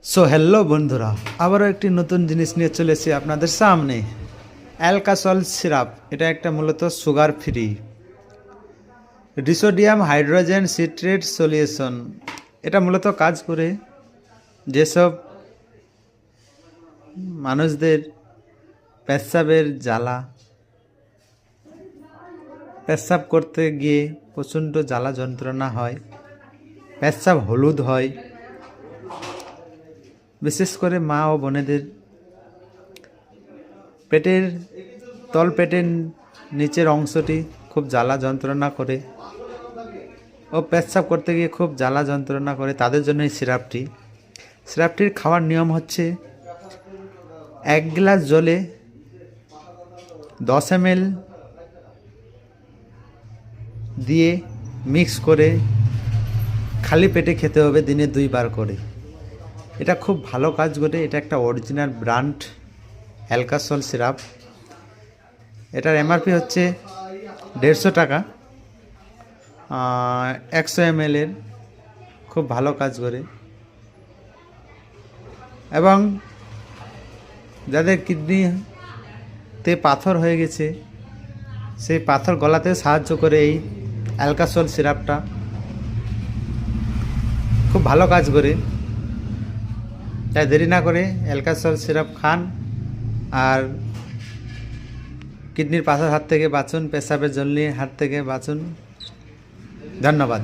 So hello বন্ধুরা, আবারও একটি নতুন জিনিস নিয়ে চলে এসেছি আপনাদের সামনে। অ্যালকাসল সিরাপ, এটা একটা মূলত sugar free disodium hydrogen citrate solution. এটা মূলত কাজ করে যেসব মানুষদের পেচ্ছাবের জ্বালা, পেচ্ছাব করতে গিয়ে প্রচণ্ড জ্বালা যন্ত্রণা হয়, পেচ্ছাব হলুদ হয়, বিশেষ করে মা ও বোনেদের পেটের পেটের নিচের অংশটি খুব জ্বালা যন্ত্রণা করে ও পেচ্ছাব করতে গিয়ে খুব জ্বালা যন্ত্রণা করে, তাদের জন্য এই সিরাপটির খাওয়ার নিয়ম হচ্ছে 1 গ্লাস জলে 10 ml দিয়ে মিক্স করে খালি পেটে খেতে হবে, দিনে 2 বার করে। এটা খুব ভালো কাজ করে। এটা একটা অরিজিনাল ব্র্যান্ড অ্যালকাসল সিরাপ। এটার এমআরপি হচ্ছে 150 টাকা। 100 ml এর খুব ভালো কাজ করে, এবং যাদের কিডনিতে পাথর হয়ে গেছে সেই পাথর গলাতে সাহায্য করে এই অ্যালকাসল সিরাপটা, খুব ভালো কাজ করে। তাই দেরি না করে অ্যালকাসল সিরাপ খান আর কিডনির পাথর হাত থেকে বাঁচুন, পেশাবের জল নিয়ে হাত থেকে বাঁচুন। ধন্যবাদ।